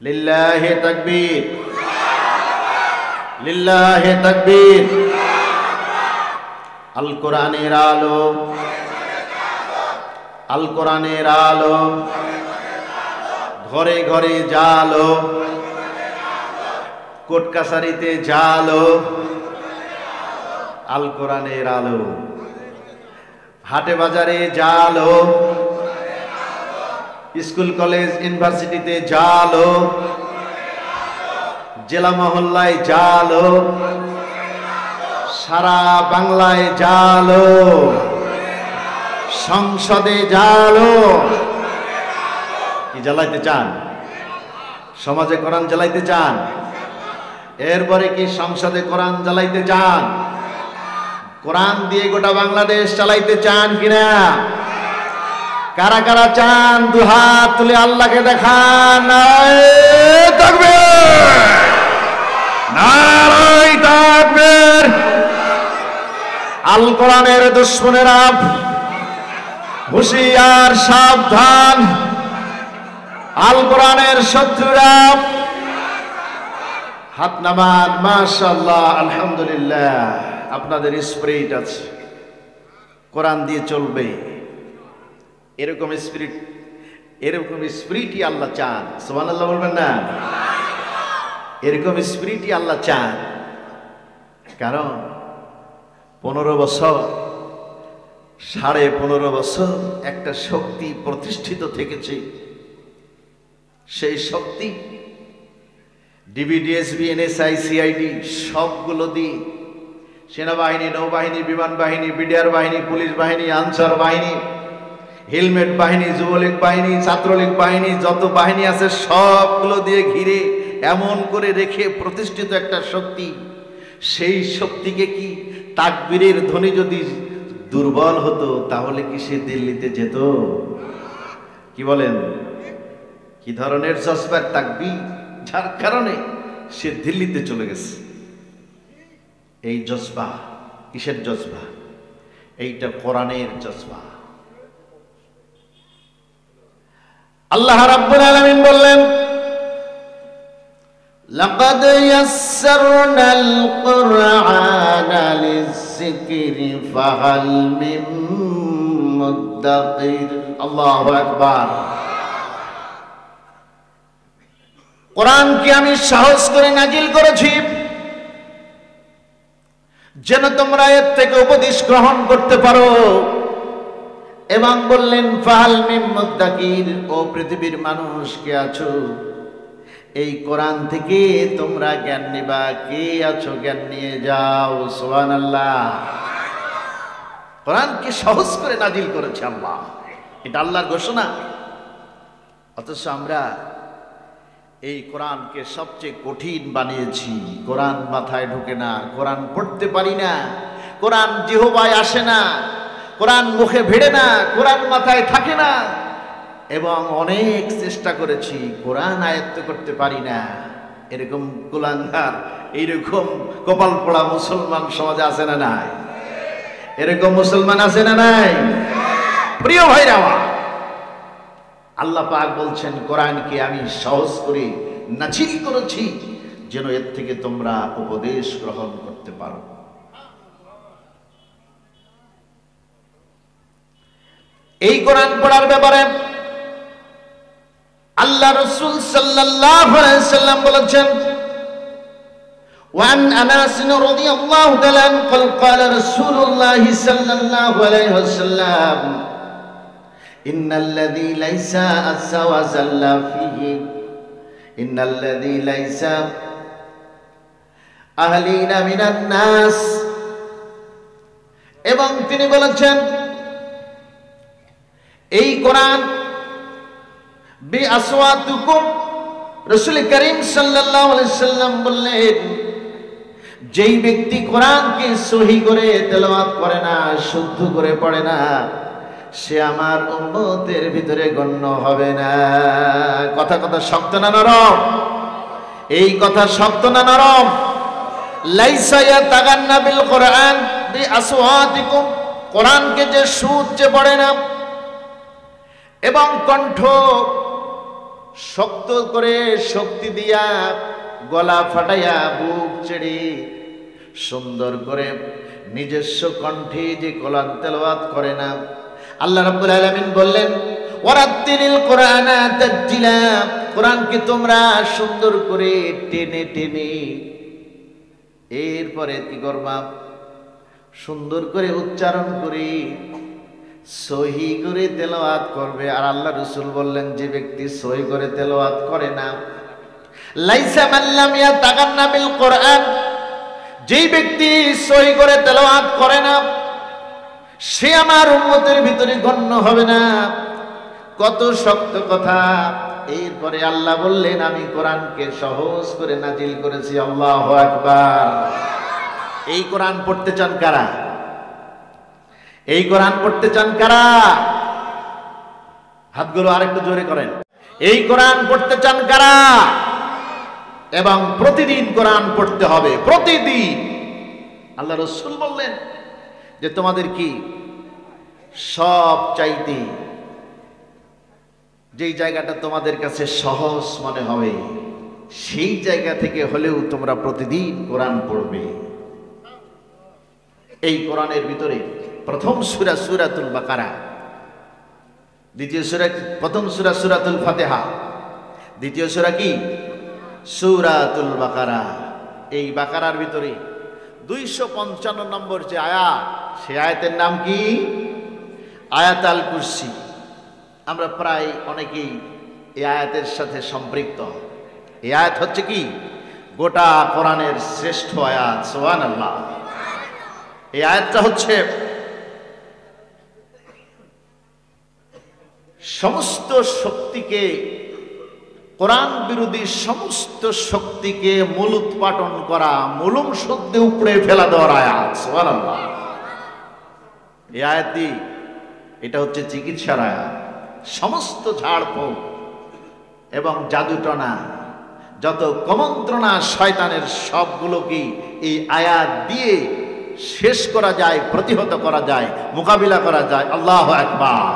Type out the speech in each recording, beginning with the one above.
লিল্লাহি তাকবীর, লিল্লাহি তাকবীর। আল কোরআনের আলো, আল কোরআনের আলো, ঘরে ঘরে জালো, কোর্ট কাছারিতে জালো, আল কোরআনের আলো। হাটে বাজারে জালো, স্কুল কলেজ ইউনিভার্সিটিতে জালো, জেলা মহল্লায় জালো, সারা বাংলায় জালো, সংসদে জালো। কি জ্বালাইতে চান? সমাজে কোরআন জ্বালাইতে চান? এরপরে কি সংসদে কোরআন জ্বালাইতে চান? কোরআন দিয়ে গোটা বাংলাদেশ চালাইতে চান কিনা? কারা কারা চান দুহাত তুলে আল্লাহকে দেখান। নারায়ে তাকবীর, নারায়ে তাকবীর। আল কোরআনের দুশমনেরা হুঁশিয়ার, সাবধান। আল কোরআনের শত্রুরা হাত নামান। মাশাআল্লাহ, আলহামদুলিল্লাহ। আপনাদের স্পিরিট আছে, কোরআন দিয়ে চলবে, এরকম স্পিরিট, এরকম স্পিরিটই আল্লাহ চান। সুবহানাল্লাহ বলবেন না? এরকম স্পিরিটই আল্লাহ চান। কারণ 15 বছর, 15.5 বছর একটা শক্তি প্রতিষ্ঠিত থেকেছে। সেই শক্তি ডিবিডিএসবি, এনএসআই, সিআইডি সবগুলো দিয়ে সেনাবাহিনী, নৌবাহিনী, বিমান বাহিনী, বিডিআর বাহিনী, পুলিশ বাহিনী, আনসার বাহিনী, হেলমেট বাহিনী, যুবলীগ বাহিনী, ছাত্রলীগ বাহিনী, যত বাহিনী আছে সবগুলো দিয়ে ঘিরে এমন করে রেখে প্রতিষ্ঠিত একটা শক্তি। সেই শক্তিকে কি তাকবীরের ধ্বনি যদি দুর্বল হতো তাহলে কি সে দিল্লিতে যেত? কি বলেন? কি ধরনের জজবার তাকবীর, যার কারণে সে দিল্লিতে চলে গেছে। এই জজবা কিসের জজবা? এইটা কোরআনের জজবা। আল্লাহ রাব্বুল আলামিন বললেন, লাকাদ ইয়াসসারনাল কুরআনা লিয-যিকরি ফাহাল মিন মুদ্দাকির। আল্লাহু আকবার। কোরআনকে আমি সাহস করে নাজিল করেছি যেন তোমরা এর থেকে উপদেশ গ্রহণ করতে পারো। এবং বললেন ফাহাল মিন মুদ্দাকির, ও পৃথিবীর মানুষ কে আছো, এই কোরআন থেকে তোমরা জ্ঞান নিবা। কে আছো? জ্ঞান নিয়ে যাও। সুবহানাল্লাহ। কোরআনকে সহজ করে নাজিল করেছে আল্লাহ, এটা আল্লাহর ঘোষণা। অথচ আমরা এই কোরআনকে সবচেয়ে কঠিন বানিয়েছি। কোরআন মাথায় ঢোকে না, কোরআন পড়তে পারি না, কোরআন জিহ্বায় আসে না, কোরআন মুখে ভিড়ে না, কোরআন মাথায় থাকে না। এবং অনেক চেষ্টা করেছি, কোরআন আয়ত্ত করতে পারি না। এরকম কুলাঙ্গার, এইরকম কপাল পোড়া মুসলমান সমাজে আছে না নাই? এরকম মুসলমান আছে না নাই? প্রিয় ভাইরা আমার, আল্লাহ পাক বলছেন কোরআনকে আমি সহজ করে নাজিল করেছি যেন এর থেকে তোমরা উপদেশ গ্রহণ করতে পারো। এই কোরআন পড়ার ব্যাপারে আল্লাহ রাসূল সাল্লাল্লাহু আলাইহি ওয়াসাল্লাম বলেছেন, ওয়ান আনাস রাদিয়াল্লাহু তাআলা قال قال رسول الله صلى الله عليه وسلم إن الذي ليس أسى وزل فيه إن الذي ليس أهلين من الناس। এবং তিনি বলেছেন এই কোরআন বি আসওয়াতুকুম, রাসূল করিম সাল্লাল্লাহু আলাইহি সাল্লাম বললেন যেই ব্যক্তি কোরআনকে সহি করে তেলাওয়াত করে না, শুদ্ধ করে পড়ে না, সে আমার উম্মতের ভিতরে গণ্য হবে না। কথা কথা শক্ত না নরম? এই কথা শক্ত না নরম? লাইসা ইয়াতাগান্না বিল কোরআন বি আসওয়াতিকুম, কোরআনকে যে সুদ যে পড়ে না এবং কণ্ঠ শক্ত করে শক্তি দিয়া গলা ফাটাইয়া বুক ছেড়ে সুন্দর করে নিজস্ব কণ্ঠে যে কোরআন তেলাওয়াত করে না, আল্লাহ রাব্বুল আলামিন বললেন ওয়ারাত্তিলিল কোরআনা তারতিলা, কোরআনকে তোমরা সুন্দর করে টেনে টেনে এরপরে কি করবা, সুন্দর করে উচ্চারণ করে সহি করে তেলাওয়াত করবে। আর আল্লাহ রাসূল বললেন যে ব্যক্তি সহি করে তেলাওয়াত করে না, লাইসা মান লাম ইয়াতাগান্না বিল কোরআন, যেই ব্যক্তি সহি করে তেলাওয়াত করে না সে আমার উম্মতের ভিতরে গণ্য হবে না। কত শক্ত কথা। এরপরে আল্লাহ বললেন আমি কোরআনকে সহজ করে নাজিল করেছি। আল্লাহু আকবার। এই কোরআন পড়তে চান কারা? এই কোরআন পড়তে চান কারা? হাতগুলো আরেকটু জোরে করেন। এই কোরআন পড়তে চান কারা? এবং প্রতিদিন কোরআন পড়তে হবে, প্রতিদিন। আল্লাহ রাসূল বললেন যে তোমাদের কি সব চাইতে যেই জায়গাটা তোমাদের কাছে সহজ মনে হবে সেই জায়গা থেকে হলেও তোমরা প্রতিদিন কোরআন পড়বে। এই কোরআনের ভিতরে প্রথম সূরা সূরাতুল বাকারা, দ্বিতীয় সূরা, প্রথম সূরা সূরাতুল ফাতিহা, দ্বিতীয় সূরা কি সূরাতুল বাকারা। এই বাকারার ভিতরে 255 নম্বর যে আয়াত, সেই আয়াতের নাম কি? আয়াতুল কুরসি। আমরা প্রায় অনেকেই এই আয়াতের সাথে সম্পৃক্ত। এই আয়াত হচ্ছে কি গোটা কোরআনের শ্রেষ্ঠ আয়াত। সুবহানাল্লাহ। এই আয়াতটা হচ্ছে সমস্ত শক্তিকে, কোরআন বিরোধী সমস্ত শক্তিকে মূলোৎপাটন করা, মূলম সত্যে উপড়ে ফেলা দেওয়ার আয়াত। সুবহানাল্লাহ। এই আয়াতই এটা হচ্ছে চিকিৎসার আয়াত। সমস্ত ঝাড়ফুঁক এবং জাদুটনা, যত কুমন্ত্রণা শয়তানের সবগুলোকে এই আয়াত দিয়ে শেষ করা যায়, প্রতিহত করা যায়, মোকাবিলা করা যায়। আল্লাহু আকবার।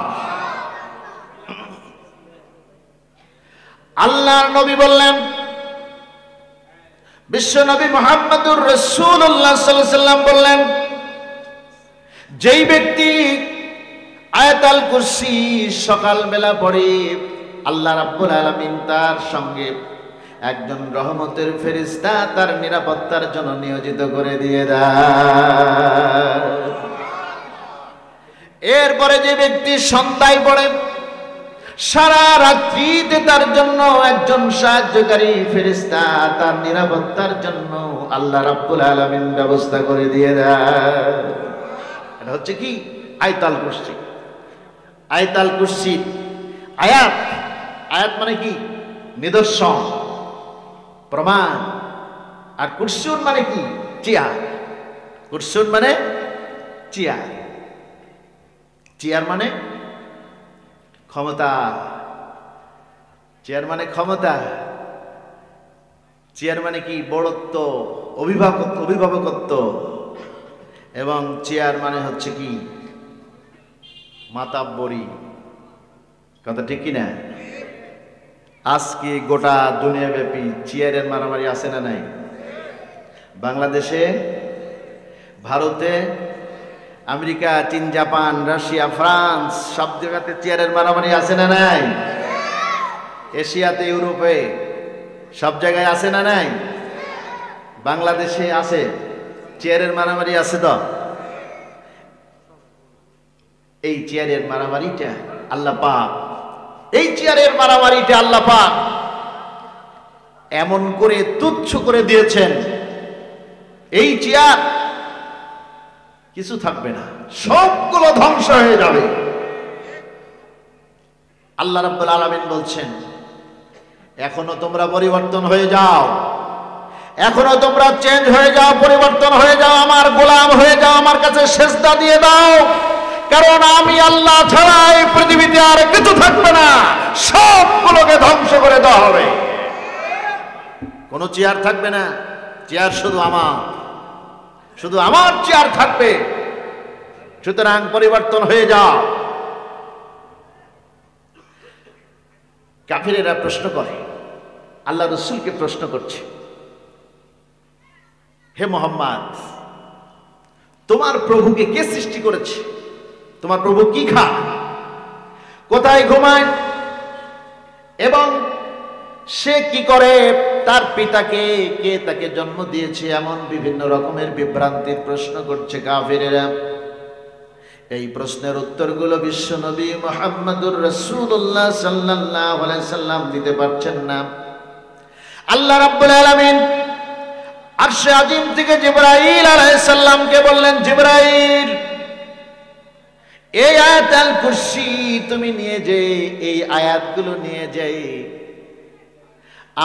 আল্লাহর নবী বললেন, বিশ্ব নবী মুহাম্মদুর রাসূলুল্লাহ সাল্লাল্লাহু আলাইহি সাল্লাম বললেন, যেই ব্যক্তি আয়াতুল কুরসি সকালবেলা পড়ে আল্লাহ রাব্বুল আলামিন তার সঙ্গে একজন রহমতের ফেরেশতা তার নিরাপত্তার জন্য নিয়োজিত করে দিয়ে দেয়। এরপরে যে ব্যক্তি সন্ধ্যায় পড়ে সারা রাত্রিতে তার জন্য একজন সাহায্যকারী ফেরেশতা তার নিরাপত্তার জন্য আল্লাহ রাব্বুল আলামিন ব্যবস্থা করে দিয়ে দেয়। এটা হচ্ছে কি আয়াতুল কুরসি। আয়াতুল কুরসি আয়াত, আয়াত মানে কি নিদর্শন, প্রমাণ। আর কুরসিউন মানে কি চেয়ার। কুরসিউন মানে চেয়ার। চেয়ার মানে ক্ষমতা। চেয়ার মানে ক্ষমতা। চেয়ার মানে কি বড়ত্ব, অভিভাবকত্ব। এবং চেয়ার মানে হচ্ছে কি মাতাব্বরি। কথা ঠিক কিনা? আজকে গোটা দুনিয়াব্যাপী চেয়ারের মারামারি আছে না নাই? বাংলাদেশে, ভারতে, আমেরিকা, চীন, জাপান, রাশিয়া, ফ্রান্স, সব জায়গাতে চেয়ারের মারামারি আছে না নাই? এশিয়াতে, ইউরোপে সব জায়গায় আছে না নাই? বাংলাদেশে আছে, চেয়ারের মারামারি আছে তো। এই চেয়ারের মারামারিটা আল্লাহ পাক, এই চেয়ারের মারামারিটা আল্লাহ পাক এমন করে তুচ্ছ করে দিয়েছেন, এই চেয়ার কিছু থাকবে না, সবগুলো ধ্বংস হয়ে যাবে। আল্লাহ রাব্বুল আলামিন বলছেন, এখনো তোমরা পরিবর্তন হয়ে যাও, এখনো তোমরা চেঞ্জ হয়ে যাও, পরিবর্তন হয়ে যাও, আমার গোলাম হয়ে যাও, আমার কাছে সেজদা দিয়ে দাও। কারণ আমি আল্লাহ ছাড়া এই পৃথিবীতে আর কিছু থাকবে না, সবগুলোকে ধ্বংস করে দেওয়া হবে। কোনো চেয়ার থাকবে না, চেয়ার শুধু আমার, শুধু আমার চেয়ার থাকবে। সুতরাং পরিবর্তন হয়ে যাও। কাফিরেরা প্রশ্ন করে, আল্লাহ রসুলকে প্রশ্ন করছে, হে মুহাম্মদ, তোমার প্রভুকে কে সৃষ্টি করেছে? তোমার প্রভু কি খায়, কোথায় ঘুমায়, এবং সে কি করে, তার পিতাকে কে তাকে জন্ম দিয়েছে? এমন বিভিন্ন রকমের বিভ্রান্তির প্রশ্ন করছে কাফিরেরা। এই প্রশ্নের উত্তরগুলো বিশ্বনবী মুহাম্মদুর রাসূলুল্লাহ সাল্লাল্লাহু আলাইহি সাল্লাম দিতে পারছেন না। আল্লাহ রাব্বুল আলামিন আরশে আজিম থেকে জিবরাইল আলাইহিস সালামকে বললেন, জিবরাইল, এই আয়াতুল কুরসি তুমি নিয়ে যাই, এই আয়াতগুলো নিয়ে যাই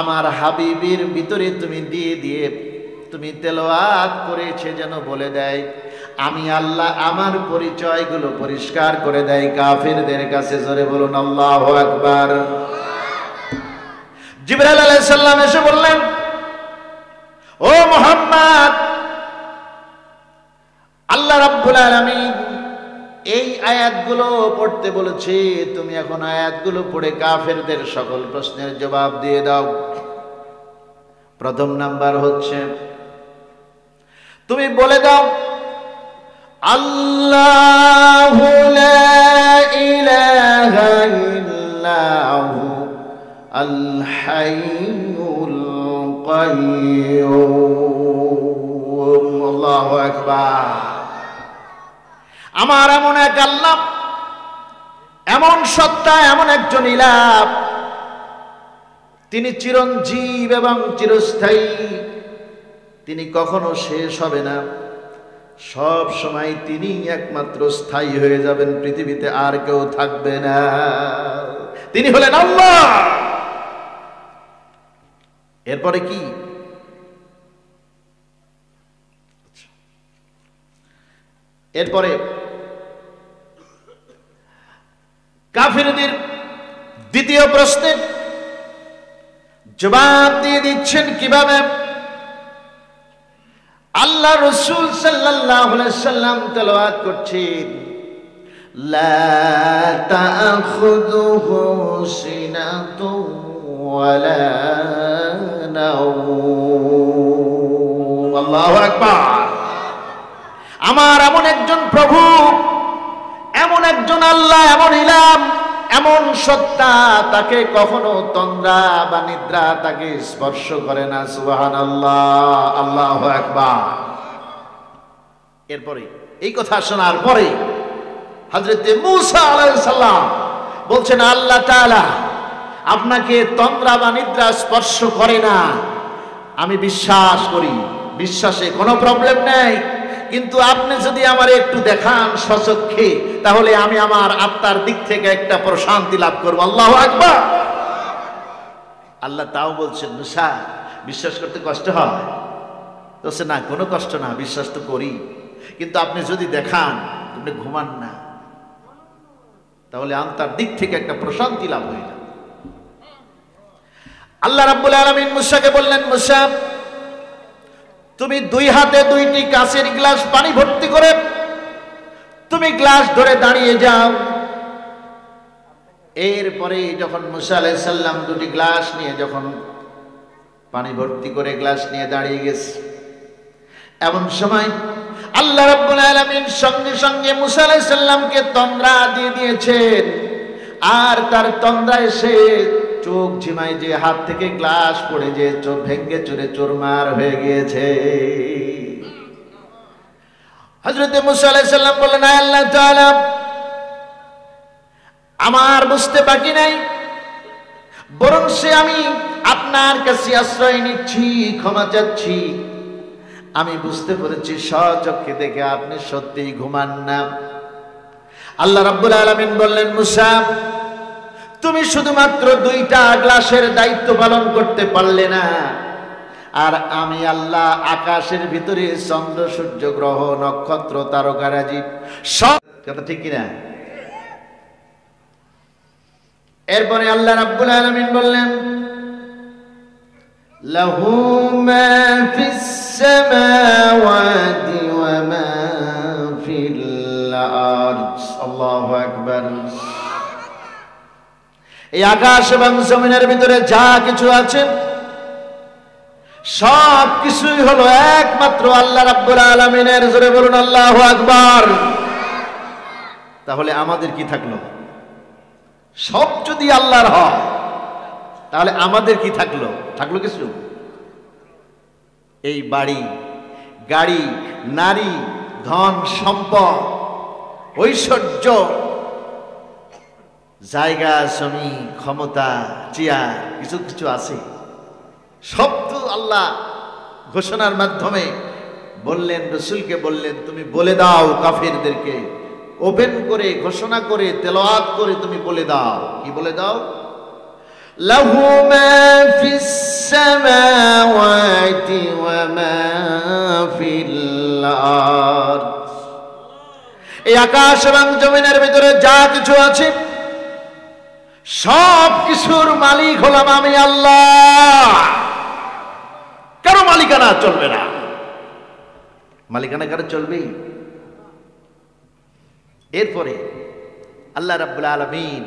আমার হাবিবের ভিতরে তুমি দিয়ে দিয়ে তুমি তেলাওয়াত করেছে যেন বলে দেয়, আমি আল্লাহ আমার পরিচয়গুলো পরিষ্কার করে দেয় কাফিরদের কাছে। জোরে বলুন আল্লাহু আকবার। জিবরাইল আলাইহিস সালাম এসে বললেন, ও মুহাম্মদ, আল্লাহ রাব্বুল আলামিন এই আয়াতগুলো পড়তে বলেছে, তুমি এখন আয়াতগুলো পড়ে কাফেরদের সকল প্রশ্নের জবাব দিয়ে দাও। প্রথম নাম্বার হচ্ছে, তুমি বলে দাও, আল্লাহু লা ইলাহা ইল্লাহু আল হাইয়ুল কাইয়্যুম। আল্লাহু আকবার। আমার এমন এক আল্লাহ, এমন সত্তা, এমন একজন ইলাহ, তিনি চিরঞ্জীব এবং চিরস্থায়ী, তিনি কখনো শেষ হবে না, সব সময় তিনি একমাত্র স্থায়ী হয়ে যাবেন, পৃথিবীতে আর কেউ থাকবে না, তিনি হলেন আল্লাহ। এরপরে কি? এরপরে কাফিরদের দ্বিতীয় প্রশ্নের জবাব দিয়ে দিচ্ছেন কিভাবে? আল্লাহ রাসূল সাল্লাল্লাহু আলাইহি সাল্লাম তেলাওয়াত করছেন, লা তাখুযুহু সিনাতুন ওয়ালা নাওম। আল্লাহু আকবার। আমার এমন একজন প্রভু, এমন একজন আল্লাহ, এমন ইলাম, এমন সত্তা, তাকে কখনো তন্দ্রা বা নিদ্রা তাকে স্পর্শ করে না। সুবহানাল্লাহ, আল্লাহু আকবার। এরপরে এই কথা শোনার পরে হযরতে মূসা আলাইহিস সালাম বলছেন, আল্লাহ তাআলা আপনাকে তন্দ্রা বা নিদ্রা স্পর্শ করে না, আমি বিশ্বাস করি, বিশ্বাসে কোনো প্রবলেম নেই, কিন্তু আপনি যদি আমার একটু দেখান সচক্ষে, তাহলে আমি আমার আত্মার দিক থেকে একটা প্রশান্তি লাভ করবো। আল্লাহু আকবার। আল্লাহ তাও বলছেন, মুসা, বিশ্বাস করতে কষ্ট হয়? তো না, কোনো কষ্ট না, বিশ্বাস তো করি, কিন্তু আপনি যদি দেখান, আপনি ঘুমান না, তাহলে আত্মার দিক থেকে একটা প্রশান্তি লাভ হয়ে যাবে। আল্লাহ রাব্বুল আলামিন মুসাকে বললেন, মুসা, তুমি দুই হাতে দুইটি কাঁচের গ্লাস পানি ভর্তি করে তুমি গ্লাস ধরে দাঁড়িয়ে যাও। এরপরে যখন মুসা আলাইহিস সালাম দুটি গ্লাস নিয়ে যখন পানি ভর্তি করে গ্লাস নিয়ে দাঁড়িয়ে গেছে, এমন সময় আল্লাহ রাব্বুল আলামিন সঙ্গে সঙ্গে মুসা আলাইহিস সালামকে তন্দ্রা দিয়ে দিয়েছেন, আর তার তন্দ্রা এসে চোখ ঝিমাই যে হাত থেকে গ্লাস পড়ে যে চোখ ভেঙ্গে চুরে চুরমার হয়ে গিয়েছে। হযরতে মুসা আলাইহিস সালাম বললেন, আল্লাহ তাআলা, আমার বুঝতে বাকি নাই, বরং সে আমি আপনার কাছে আশ্রয় নিচ্ছি, ক্ষমা চাচ্ছি, আমি বুঝতে পেরেছি স্বচক্ষে দেখে আপনি সত্যিই ঘুমান না। আল্লাহ রাব্বুল আলামিন বললেন, মুসা, তুমি শুধুমাত্র দুইটা গ্লাসের দায়িত্ব পালন করতে পারলে না, আর আমি আল্লাহ আকাশের ভিতরে চন্দ্র সূর্য গ্রহ নক্ষত্র তারকারাজি সব, কথা ঠিক কিনা? এরপরে আল্লাহ রাব্বুল আলামিন বললেন, লাহু মা ফিস সামাওয়াতি ওয়া মা ফিল আরদ। আল্লাহু আকবার। এই আকাশ এবং জমিনের ভিতরে যা কিছু আছে সব কিছুই হলো একমাত্র আল্লাহ রাব্বুল আলামিনের। জোরে বলুন আল্লাহু আকবার। তাহলে আমাদের কি থাকলো? সব যদি আল্লাহর হয় তাহলে আমাদের কি থাকলো? থাকলো কিছু? এই বাড়ি, গাড়ি, নারী, ধন সম্পদ, ঐশ্বর্য, জায়গা জমি, ক্ষমতা, চেয়ার, কিছু কিছু আছে। সব তো আল্লাহ ঘোষণার মাধ্যমে বললেন, রসুলকে বললেন, তুমি বলে দাও কাফিরদেরকে, ওপেন করে ঘোষণা করে তেলাওয়াত করে তুমি বলে দাও। কি বলে দাও? লাহু মা ফিস সামাওয়াতি ওয়া মা ফিল আরদ। এই আকাশ এবং জমিনের ভিতরে যা কিছু আছে সব কিছুর মালিক হলাম আমি আল্লাহ। কারো মালিকানা চলবে না। মালিকানা কারো চলবে? এরপরে আল্লাহ রাব্বুল আলামিন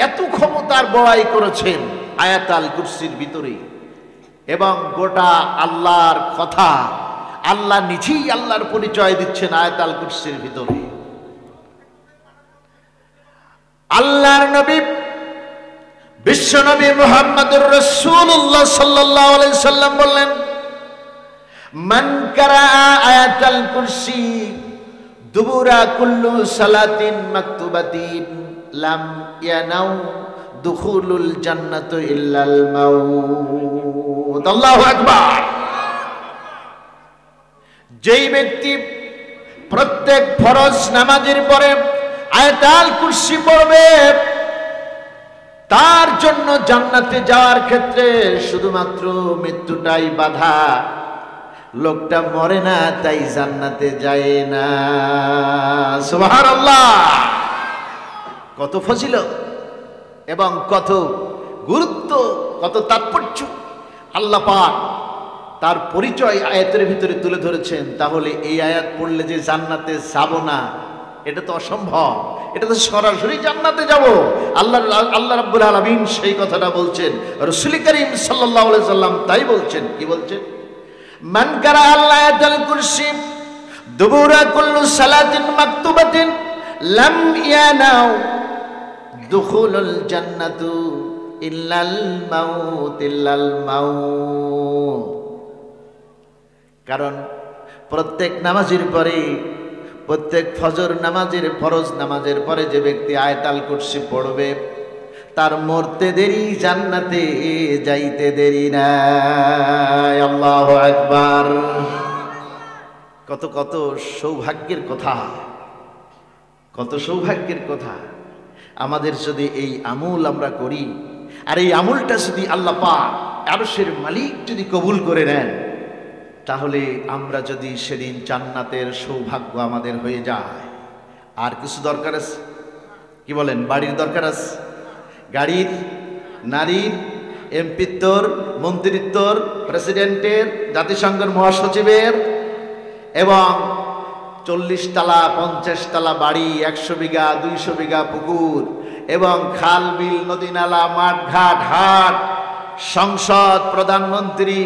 এত ক্ষমতার বড়াই করেছেন আয়াতুল কুরসির ভিতরে, এবং গোটা আল্লাহর কথা, আল্লাহ নিজেই আল্লাহর পরিচয় দিচ্ছেন আয়াতুল কুরসির ভিতরে। আল্লাহর নবী বিশ্বনবী মুহাম্মদুর রাসূলুল্লাহ সাল্লাল্লাহু আলাইহি সাল্লাম বললেন, মান কারা আয়াতুল কুরসি দুবুরা কুল্লু সালাতিন মাকতুবাতিন লাম ইয়ানাউ দুখুলুল জান্নাতু ইল্লাল মাউত। আল্লাহু আকবার। যেই ব্যক্তি প্রত্যেক ফরজ নামাজের পরে আয়াতুল কুরসি পড়বে, তার জন্য জান্নাতে যাওয়ার ক্ষেত্রে শুধুমাত্র মৃত্যুটাই বাধা। লোকটা মরে না তাই জান্নাতে যায় না। সুবহানাল্লাহ। কত ফজিলত এবং কত গুরুত্ব, কত তাৎপর্য আল্লাহ পাক তার পরিচয় আয়াতের ভিতরে তুলে ধরেছেন। তাহলে এই আয়াত পড়লে যে জান্নাতে যাব না, এটা তো অসম্ভব। এটা তো সরাসরি জান্নাতে যাব। আল্লাহ রাব্বুল আলামিন সেই কথাটা বলছেন, রাসূল করিম সাল্লাল্লাহু আলাইহি সাল্লাম তাই বলছেন। কি বলছেন? মান কারা আয়াতুল কুরসি দুবুরা কুল্লু সালাতিন মাকতুবাতিন লাম ইয়ানাউ দুখুলুল জান্নাতু ইল্লাল মাউত ইল্লাল মাউত। কারণ প্রত্যেক নামাজের পরে, প্রত্যেক ফজর নামাজের, ফরজ নামাজের পরে যে ব্যক্তি আয়াতুল কুরসি পড়বে, তার মরতে দেরি, জান্নাতে যাইতে দেরি নাই। আল্লাহু আকবার। কত কত সৌভাগ্যের কথা, কত সৌভাগ্যের কথা। আমাদের যদি এই আমল আমরা করি, আর এই আমলটা যদি আল্লাহ পাক আরশের মালিক যদি কবুল করে নেন, তাহলে আমরা যদি সেদিন জান্নাতের সৌভাগ্য আমাদের হয়ে যায়। আর কিছু দরকার আছে? কি বলেন? বাড়ির দরকার আছে, গাড়ির, নারীর, এমপিত্বর, মন্ত্রিত্বর, প্রেসিডেন্টের, জাতিসংঘের মহাসচিবের, এবং 40 তলা 50 তলা বাড়ি, 100 বিঘা 200 বিঘা পুকুর, এবং খাল বিল নদী নালা মাঠ ঘাট হাট, সংসদ, প্রধানমন্ত্রী,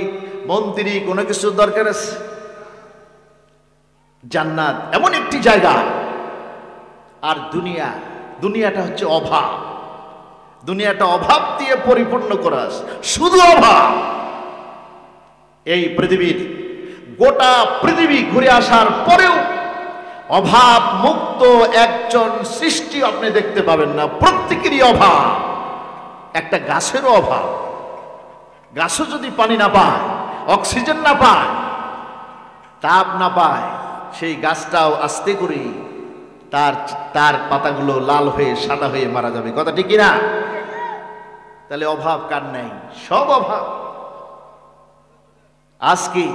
মন্ত্রী, কোনো কিছু দরকার আছে? জান্নাত এমন একটি জায়গা। আর দুনিয়াটা হচ্ছে অভাব। দুনিয়াটা অভাব দিয়ে পরিপূর্ণ করা, শুধু অভাব। এই পৃথিবীর গোটা পৃথিবী ঘুরে আসার পরেও অভাব মুক্ত একজন সৃষ্টি আপনি দেখতে পাবেন না। প্রত্যেকেরই অভাব। একটা গাছেরও অভাব। গাছও যদি পানি না পায়, অক্সিজেন না পায়, তাপ না পায়, সেই গাছটাও আস্তে করে তার পাতাগুলো লাল হয়ে সাদা হয়ে মারা যাবে। কথা ঠিক কিনা? তাহলে অভাব কার নাই? সব অভাব। আজকে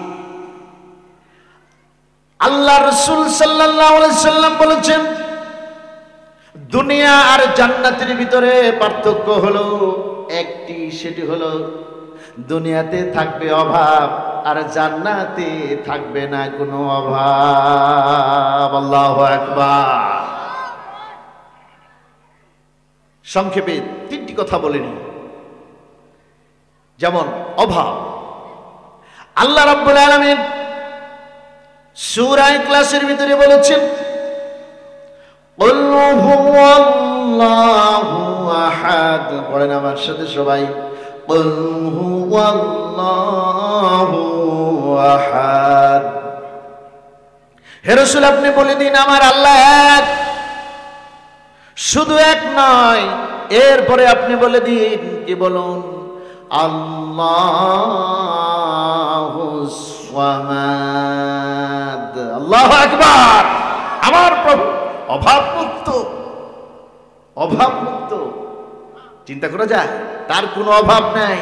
আল্লাহ রাসূল সাল্লাল্লাহু আলাইহি সাল্লাম বলেছেন, দুনিয়া আর জান্নাতের ভিতরে পার্থক্য হলো একটি, সেটি হলো দুনিয়াতে থাকবে অভাব, আর জান্নাতে থাকবে না কোনো অভাব। আল্লাহু আকবার। সংক্ষেপে তিনটি কথা বলিনি। যেমন অভাব, আল্লাহ রাব্বুল আলামিন সূরা ইখলাসের ভিতরে বলেছেন, কুল হুয়াল্লাহু আহাদ। পড়েন আমার সাথে সবাই, কুল হুয়াল্লাহু আহাদ। হে রাসূল, আপনি বলে দিন আমার আল্লাহ এক। শুধু এক নয়, এরপরে আপনি বলে দিন, কি বলুন, আল্লাহুস সামাদ। আল্লাহু আকবার। আমার প্রভু অভাবমুক্ত, অভাবমুক্ত। চিন্তা করা যায়, তার কোনো অভাব নাই।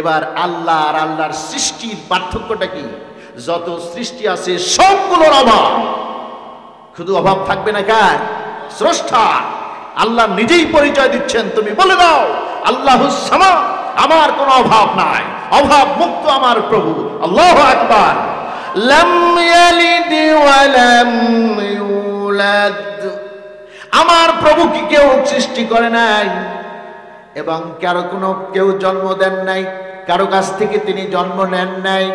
এবার আল্লাহ আর আল্লাহর সৃষ্টির পার্থক্যটা কি? যত সৃষ্টি আছে সবগুলোর অভাব। শুধু অভাব থাকবে না কার? স্রষ্টা আল্লাহ নিজেই পরিচয় দিচ্ছেন, তুমি বলে দাও আল্লাহুস সামাদ, আমার কোনো অভাব নাই, অভাব মুক্ত আমার প্রভু। আল্লাহু আকবার। লাম ইয়ালিদ ওয়া লাম ইউলাদ, আমার প্রভু কি কেউ সৃষ্টি করে নাই এবং কেউ জন্ম দেন নাই, কারো কাছ থেকে তিনি জন্ম নেন নাই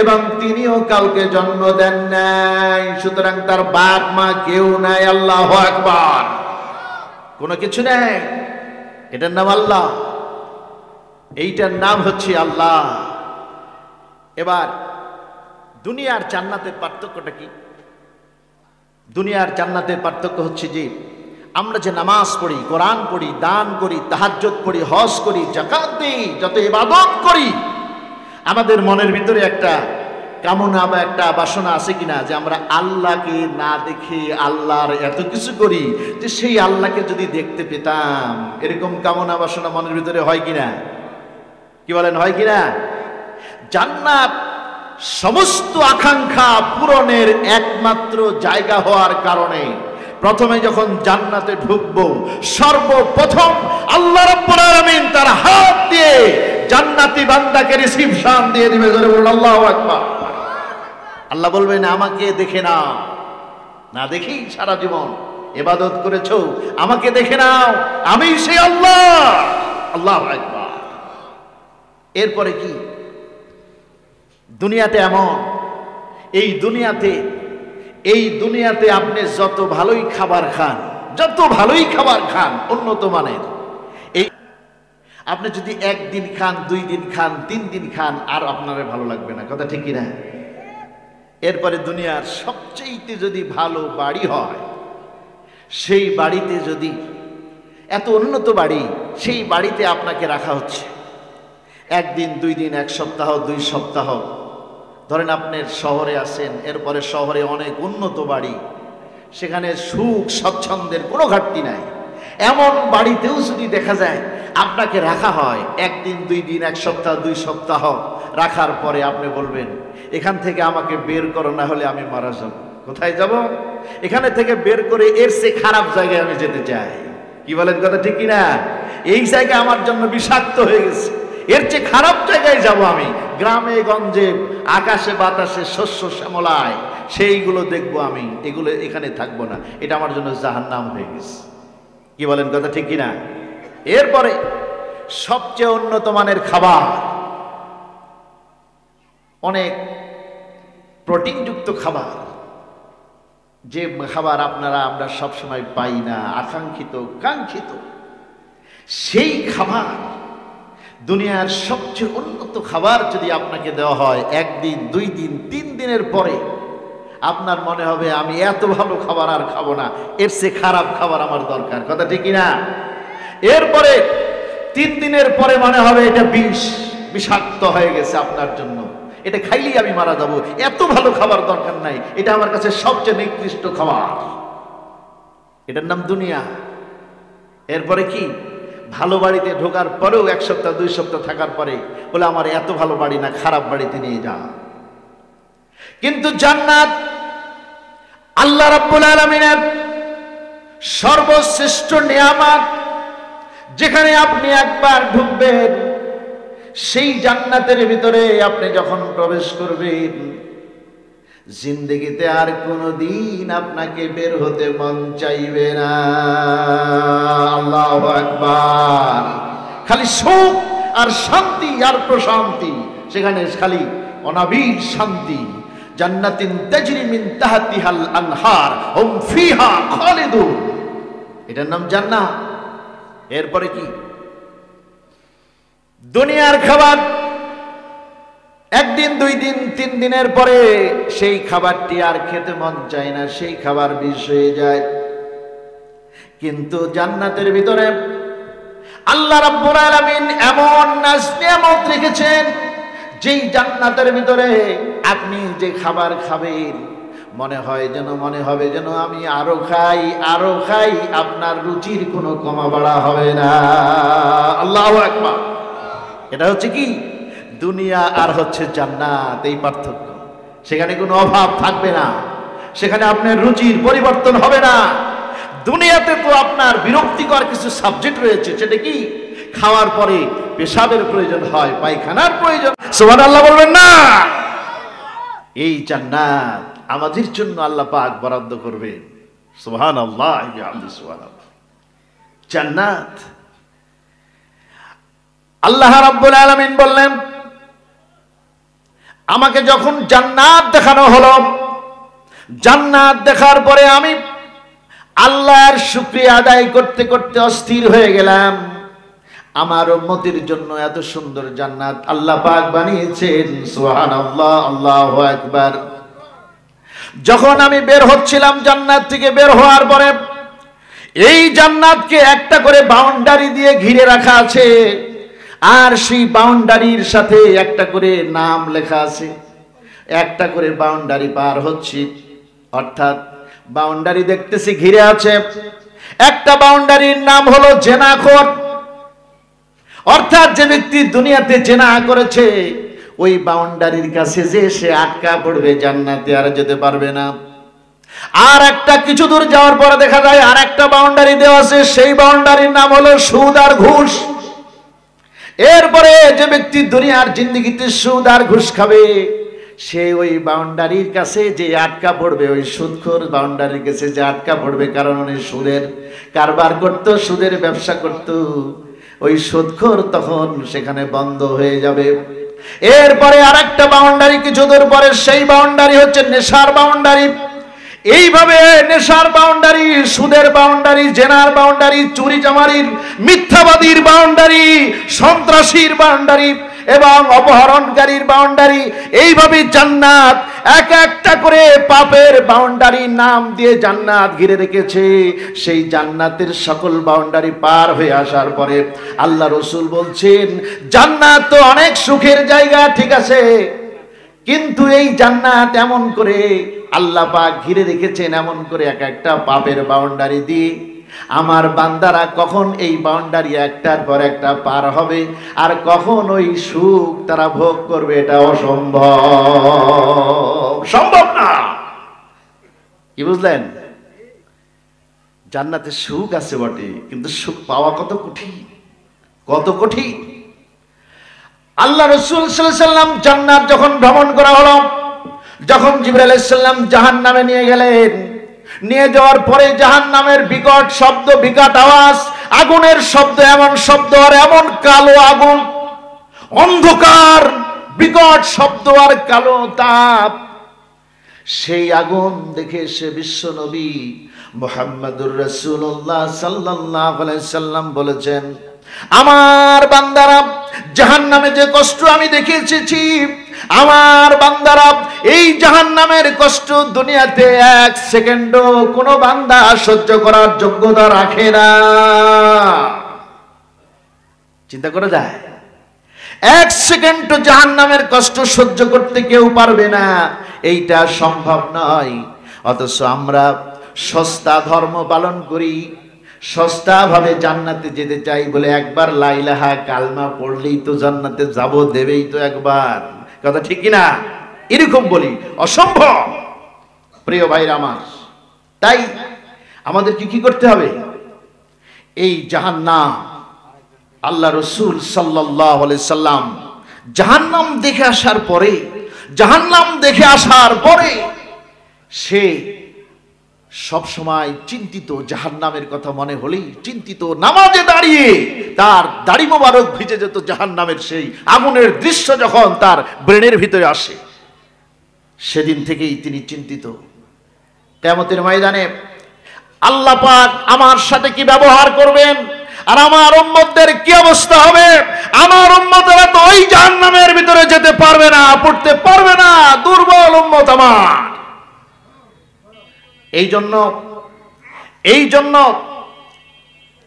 এবং তিনিও কাউকে জন্ম দেন নাই। সুতরাং তার বাপ মা কেউ নাই। আল্লাহু আকবার। কোনো কিছু নেই, এটার নাম আল্লাহ, এইটার নাম হচ্ছে আল্লাহ। এবার দুনিয়ার জান্নাতের পার্থক্যটা কি? দুনিয়ার জান্নাতের পার্থক্য হচ্ছে যে আমরা যে নামাজ পড়ি, কোরআন পড়ি, দান করি, তাহাজ্জুদ পড়ি, হজ করি, যাকাত দিই, যত ইবাদত করি, আমাদের মনের ভিতরে একটা কামনা বা একটা বাসনা আছে কিনা যে আমরা আল্লাহকে না দেখে আল্লাহর এত কিছু করি, যে সেই আল্লাহকে যদি দেখতে পেতাম, এরকম কামনা বাসনা মনের ভিতরে হয় কিনা? কি বলেন, হয় কিনা? জান্নাত সমস্ত আকাঙ্ক্ষা পূরণের একমাত্র জায়গা হওয়ার কারণে প্রথমে যখন জান্নাতে ঢুকবো, সর্বপ্রথম আল্লাহ রাব্বুল আলামিন তার হাত দিয়ে জান্নাতি বান্দাকে রিসিপশন দিয়ে দিবে। জোরে বলুন আল্লাহু আকবার। আল্লাহ বলবেন, আমাকে দেখে নাও। না দেখি সারা জীবন ইবাদত করেছো, আমাকে দেখে নাও, আমি সেই আল্লাহ। আল্লাহু আকবার। এরপরে কি? দুনিয়াতে এমন, এই দুনিয়াতে আপনি যত ভালোই খাবার খান, যত ভালোই খাবার খান উন্নত মানের, এই আপনি যদি একদিন খান, 2 দিন খান, 3 দিন খান, আর আপনার ভালো লাগবে না। কথা ঠিক কিনা? এরপরে দুনিয়ার সবচেয়ে যদি ভালো বাড়ি হয়, সেই বাড়িতে যদি এত উন্নত বাড়ি, সেই বাড়িতে আপনাকে রাখা হচ্ছে 1 দিন, 2 দিন, 1 সপ্তাহ, 2 সপ্তাহ। ধরেন আপনি শহরে আছেন, এরপরে শহরে অনেক উন্নত বাড়ি, সেখানে সুখ স্বচ্ছন্দের কোনো ঘাটতি নাই। এমন বাড়িতেও যদি দেখা যায় আপনাকে রাখা হয় 1 দিন, 2 দিন, 1 সপ্তাহ, 2 সপ্তাহ রাখার পরে আপনি বলবেন, এখান থেকে আমাকে বের করো, না হলে আমি মারা যাব। কোথায় যাব? এখানে থেকে বের করে এর চেয়ে খারাপ জায়গায় আমি যেতে চাই। কি বলেন, কথা ঠিক কিনা? এই জায়গা আমার জন্য বিষাক্ত হয়ে গেছে, এর চেয়ে খারাপ জায়গায় যাব আমি। গ্রামে গঞ্জে, আকাশে বাতাসে, শস্য শ্যামলায়, সেইগুলো দেখবো আমি, এগুলো এখানে থাকবো না, এটা আমার জন্য জাহান্নাম হয়ে গেছে। কি বলেন, কথা ঠিক কিনা? এরপরে সবচেয়ে উন্নত মানের খাবার, অনেক প্রোটিনযুক্ত খাবার, যে খাবার আমরা সবসময় পাই না, আকাঙ্ক্ষিত কাঙ্ক্ষিত, সেই খাবার, দুনিয়ার সবচেয়ে উন্নত খাবার যদি আপনাকে দেওয়া হয় 1 দিন, 2 দিন, 3 দিনের পরে আপনার মনে হবে আমি এত ভালো খাবার আর খাবো না, এর চেয়ে খারাপ খাবার আমার দরকার। কথা ঠিক কিনা? এরপরে 3 দিনের পরে মনে হবে এটা বিষাক্ত হয়ে গেছে আপনার জন্য, এটা খাইলেই আমি মারা যাব, এত ভালো খাবার দরকার নাই, এটা আমার কাছে সবচেয়ে নিকৃষ্ট খাবার। এটার নাম দুনিয়া। এরপরে কি? ভালো বাড়িতে ঢোকার পরেও 1 সপ্তাহ, 2 সপ্তাহ থাকার পরে বলে আমার এত ভালো বাড়ি না, খারাপ বাড়িতে নিয়ে যা। কিন্তু জান্নাত আল্লাহ রাব্বুল আলামিনের সর্বশ্রেষ্ঠ নিয়ামত, যেখানে আপনি একবার ঢুকবেন, সেই জান্নাতের ভিতরে আপনি যখন প্রবেশ করবেন, জিন্দেগিতে আর কোনোদিন আপনাকে বের হতে মন চাইবে না। আল্লাহু আকবার। খালি সুখ আর শান্তি আর প্রশান্তি, সেখানে খালি অনাবিল শান্তি। জান্নাতিন তাজরি মিন তাহতিহাল আনহার হুম ফিহা খালিদুন, এটার নাম জান্নাত। এরপরে কি? দুনিয়ার খাবার একদিন, 2 দিন, 3 দিনের পরে সেই খাবারটি আর খেতে মন চায় না, সেই খাবার বিষ হয়ে যায়। কিন্তু জান্নাতের ভিতরে আল্লাহ রাব্বুল আলামিন এমন নিয়ামত রেখেছেন, যেই জান্নাতের ভিতরে আপনি যে খাবার খাবেন মনে হবে যেন আমি আরো খাই, আপনার রুচির কোনো কমা বাড়া হবে না। আল্লাহু আকবার। এটা হচ্ছে কি? দুনিয়া আর হচ্ছে জান্নাত, এই পার্থক্য। সেখানে কোনো অভাব থাকবে না, সেখানে আপনার রুচির পরিবর্তন হবে না। দুনিয়াতে তো আপনার বিরক্তিকর কিছু সাবজেক্ট রয়েছে, সেটা কি? খাওয়ার পরে পেশাবের প্রয়োজন হয়, পায়খানার প্রয়োজন। সুবহানাল্লাহ বলবেন না? এই জান্নাত আমাদের জন্য আল্লাহ পাক বরাদ্দ করবেন। সুবহানাল্লাহ বিহামদিহি সুবহানাল্লাহ। জান্নাত আল্লাহ রাব্বুল আলামিন বললেন, আমাকে যখন জান্নাত দেখানো হলো, জান্নাত দেখার পরে আমি আল্লাহর শুকরিয়া আদায় করতে করতে অস্থির হয়ে গেলাম। আমার উম্মতের জন্য এত সুন্দর জান্নাত আল্লাহ পাক বানিয়েছেন। সুবহানাল্লাহ, আল্লাহু আকবার। যখন আমি বের হচ্ছিলাম জান্নাত থেকে, বের হওয়ার পরে এই জান্নাতকে একটা করে বাউন্ডারি দিয়ে ঘিরে রাখা আছে, আর সেই বাউন্ডারির সাথে একটা করে নাম লেখা আছে। একটা করে বাউন্ডারি পার হচ্ছি, অর্থাৎ বাউন্ডারি দেখতেছি ঘিরে আছে। একটা বাউন্ডারির নাম হলো জেনাখোর, অর্থাৎ যে ব্যক্তি দুনিয়াতে জেনা করেছে ওই বাউন্ডারির কাছে যে সে আটকা পড়বে, জান্নাতে আর যেতে পারবে না। আর একটা কিছু দূর যাওয়ার পরে দেখা যায় আর একটা বাউন্ডারি দেওয়া আছে, সেই বাউন্ডারির নাম হলো সুদ আর ঘুষ। এরপরে যে ব্যক্তি দুনিয়ার জিন্দেগিতে সুদ আর ঘুষ খাবে সে ওই বাউন্ডারির কাছে যে আটকা পড়বে, ওই সুদখোর বাউন্ডারির কাছে যে আটকা পড়বে, কারণ উনি সুদের কারবার করত, সুদের ব্যবসা করত, ওই সুদখোর তখন সেখানে বন্ধ হয়ে যাবে। এরপরে আরেকটা বাউন্ডারি কিছু দূর পরে, সেই বাউন্ডারি হচ্ছে নেশার বাউন্ডারি। এইভাবে নেশার বাউন্ডারি, সুদের বাউন্ডারি, জেনার বাউন্ডারি, চুরি চামারির, মিথ্যাবাদীর বাউন্ডারি, সন্ত্রাসীর বাউন্ডারি এবং অপহরণকারীর বাউন্ডারি, এইভাবে জান্নাত এক একটা করে পাপের বাউন্ডারি নাম দিয়ে জান্নাত ঘিরে রেখেছে। সেই জান্নাতের সকল বাউন্ডারি পার হয়ে আসার পরে আল্লাহ রসুল বলছেন, জান্নাত তো অনেক সুখের জায়গা, ঠিক আছে, কিন্তু এই জান্নাত এমন করে আল্লাহ পাক ঘিরে রেখেছেন, এমন করে এক একটা পাপের বাউন্ডারি দিয়ে আমার বান্দারা কখন এই বাউন্ডারি একটার পর একটা পার হবে আর কখন ওই সুখ তারা ভোগ করবে, এটা সম্ভব না। কি বুঝলেন? জান্নাতে সুখ আছে বটে, কিন্তু সুখ পাওয়া কত কঠিন, কত কঠিন। আল্লাহ রাসূল সাল্লাল্লাহু আলাইহি ওয়াসাল্লাম জান্নাত যখন ভ্রমণ করা হলো, যখন জিবরাইল আলাইহিস সালাম জাহান্নামে নিয়ে গেলেন, নিয়ে যাওয়ার পরে জাহান্নামের বিকট শব্দ, বিকট আওয়াজ, আগুনের শব্দ, এমন শব্দ আর এমন কালো আগুন, অন্ধকার, বিকট শব্দ আর কালো তাপ। সেই আগুন দেখে সে বিশ্ব নবী মুহাম্মদুর রাসূলুল্লাহ সাল্লাল্লাহু আলাইহি সাল্লাম বলেছেন, আমার বান্দারা জাহান্নামে যে কষ্ট আমি দেখে এসেছি, আমার বান্দারা এই জাহান্নামের কষ্ট দুনিয়াতে 1 সেকেন্ডও কোনো বান্দা সহ্য করার যোগ্যতা রাখে না। চিন্তা করা যায়? 1 সেকেন্ড জাহান্নামের কষ্ট সহ্য করতে কেউ পারবে না, এইটা সম্ভব নয়। অথচ আমরা সস্তা ধর্ম পালন করি, সস্তা ভাবে জান্নাতে যেতে চাই বলে একবার লা ইলাহা কালমা পড়লেই তো জান্নাতে যাব, দেবেই তো একবার, কথা ঠিক কিনা? এরকম বলি, অসম্ভব। প্রিয় ভাইরা আমার, তাই আমাদেরকে কি করতে হবে? এই জাহান্নাম, আল্লাহ রসুল সাল্লাল্লাহু আলাইহি সাল্লাম জাহান্নাম দেখে আসার পরে জাহান্নাম দেখে আসার পরে সে সব সময় চিন্তিত, জাহান্নামের কথা মনে হলেই চিন্তিত। নামাজে দাঁড়িয়ে তার দাড়ি মোবারক ভিজে যেত জাহান্নামের সেই আগুনের দৃশ্য যখন তার ব্রেনের ভিতরে আসে, সেদিন থেকেই তিনি চিন্তিত। কিয়ামতের ময়দানে আল্লাহ পাক আমার সাথে কি ব্যবহার করবেন, আর আমার উম্মতদের কি অবস্থা হবে? আমার উম্মতেরা তো ওই জাহান্নামের ভিতরে যেতে পারবে না, পড়তে পারবে না, দুর্বল উম্মত আমার। এই জন্য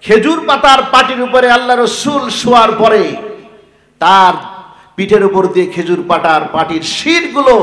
খেজুর পাতার পাটির উপরে আল্লাহ রাসূল শোয়ার পরে তার পিঠের উপর দিয়ে খেজুর পাতার পাটির শিরগুলো